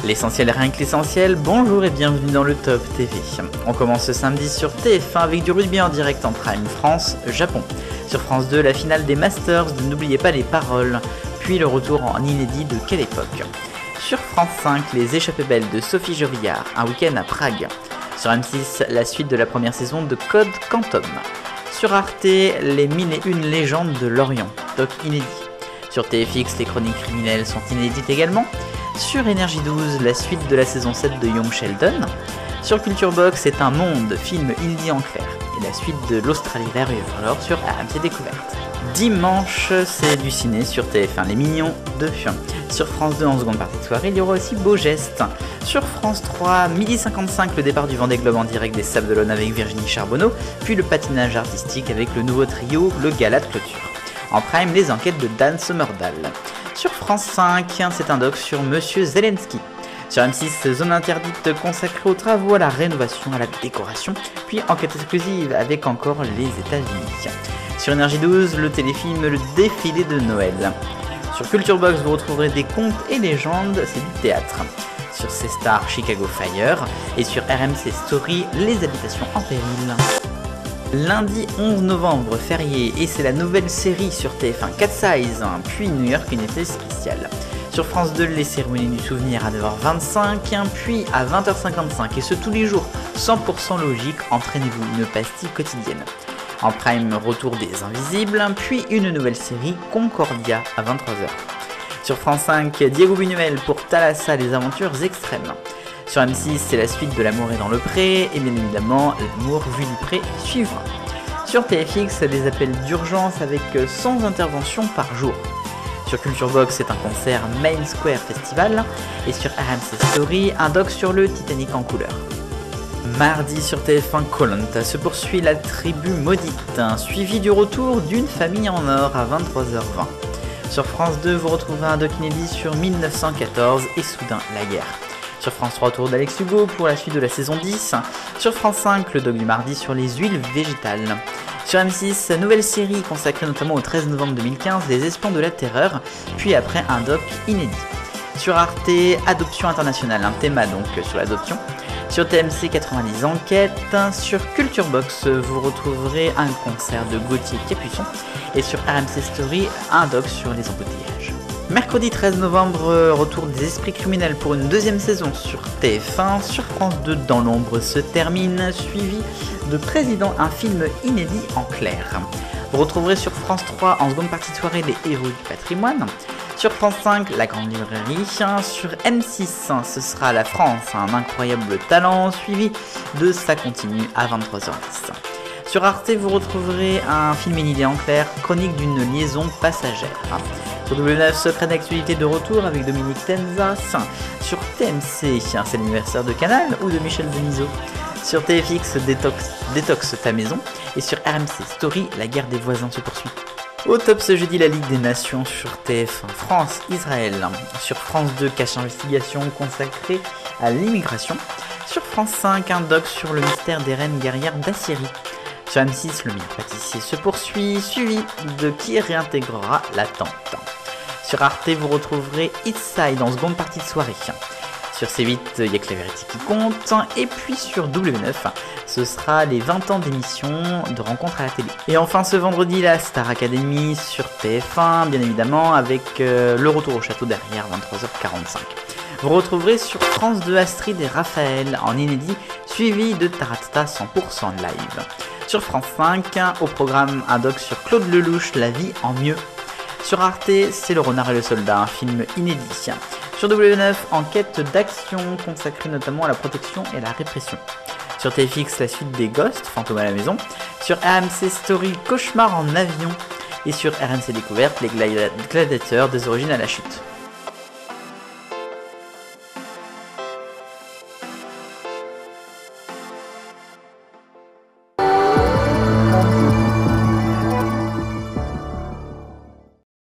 L'essentiel rien que l'essentiel, bonjour et bienvenue dans le Top TV. On commence ce samedi sur TF1 avec du rugby en direct en prime France-Japon. Sur France 2, la finale des Masters de N'oubliez pas les paroles, puis le retour en inédit de Quelle époque. Sur France 5, les échappées belles de Sophie Jovillard, un week-end à Prague. Sur M6, la suite de la première saison de Code Quantum. Sur Arte, les 1001 légendes de l'Orient, doc inédit. Sur TFX, les chroniques criminelles sont inédites également. Sur Énergie 12, la suite de la saison 7 de Young Sheldon. Sur Culture Box, c'est un monde, film indie en clair. Et la suite de l'Australie vers alors sur AMC Découverte. Dimanche, c'est du ciné sur TF1, Les Mignons 2. Sur France 2, en seconde partie de soirée, il y aura aussi Beau Geste. Sur France 3, 12h55, le départ du Vendée Globe en direct des Sables d'Olonne avec Virginie Charbonneau, puis le patinage artistique avec le nouveau trio, le Gala de clôture. En prime, les enquêtes de Dan Sommerdahl. Sur France 5, c'est un doc sur Monsieur Zelensky. Sur M6, zone interdite consacrée aux travaux, à la rénovation, à la décoration, puis enquête exclusive avec encore les États-Unis. Sur Énergie 12, le téléfilm Le Défilé de Noël. Sur Culture Box, vous retrouverez des contes et légendes, c'est du théâtre. Sur C-Star, Chicago Fire, et sur RMC Story, Les Habitations en péril. Lundi 11 novembre, férié, et c'est la nouvelle série sur TF1 Cat Size, puis New York, une été spéciale. Sur France 2, les cérémonies du souvenir à 9h25, puis à 20h55, et ce tous les jours, 100% logique, entraînez-vous, une pastille quotidienne. En prime, retour des Invisibles, puis une nouvelle série, Concordia, à 23h. Sur France 5, Diego Buñuel pour Thalassa, les aventures extrêmes. Sur M6, c'est la suite de L'amour est dans le pré, et bien évidemment, L'amour vu du pré suivra. Sur TFX, des appels d'urgence avec 100 interventions par jour. Sur Culture Box, c'est un concert Main Square Festival, et sur RMC Story, un doc sur le Titanic en couleur. Mardi sur TF1, Koh-Lanta se poursuit La Tribu Maudite, suivi du retour d'une famille en or à 23h20. Sur France 2, vous retrouvez un doc inédit sur 1914 et soudain la guerre. Sur France 3, tour d'Alex Hugo pour la suite de la saison 10. Sur France 5, le doc du mardi sur les huiles végétales. Sur M6, nouvelle série consacrée notamment au 13 novembre 2015, Les Espions de la Terreur, puis après un doc inédit. Sur Arte, Adoption internationale, un thème donc sur l'adoption. Sur TMC, 90 enquêtes. Sur Culture Box, vous retrouverez un concert de Gauthier Capuçon. Et sur RMC Story, un doc sur les embouteillages. Mercredi 13 novembre, retour des Esprits criminels pour une deuxième saison sur TF1. Sur France 2, Dans l'ombre se termine, suivi de Président, un film inédit en clair. Vous retrouverez sur France 3, en seconde partie de soirée, Les héros du patrimoine. Sur France 5, La Grande Librairie. Sur M6, ce sera La France, un incroyable talent, suivi de Ça continue à 23h10. Sur Arte, vous retrouverez un film inédit en clair, Chronique d'une liaison passagère. Sur W9, Secret d'actualité de retour avec Dominique Tenza. Sur TMC, c'est l'anniversaire de Canal ou de Michel Denisot. Sur TFX, Détox ta maison. Et sur RMC Story, La guerre des voisins se poursuit. Au top ce jeudi, la Ligue des Nations sur TF1 France, Israël. Sur France 2, Cache Investigation consacrée à l'immigration. Sur France 5, un doc sur le mystère des reines guerrières d'Assyrie. Sur M6, le meilleur pâtissier se poursuit, suivi de Qui réintégrera la tente. Sur Arte, vous retrouverez It's Side en seconde partie de soirée. Sur C8, il n'y a que la vérité qui compte. Et puis sur W9, ce sera les 20 ans d'émission de rencontres à la télé. Et enfin ce vendredi, la Star Academy sur TF1, bien évidemment, avec le retour au château derrière 23h45. Vous retrouverez sur France 2 Astrid et Raphaël en inédit, suivi de Taratata 100% live. Sur France 5, au programme un doc sur Claude Lelouch, La vie en mieux. Sur Arte, c'est Le Renard et le Soldat, un film inédit. Sur W9, enquête d'action consacrée notamment à la protection et à la répression. Sur TFX, la suite des Ghosts, Fantômes à la maison. Sur RMC Story, Cauchemar en avion. Et sur RMC Découverte, les gladiateurs des origines à la chute.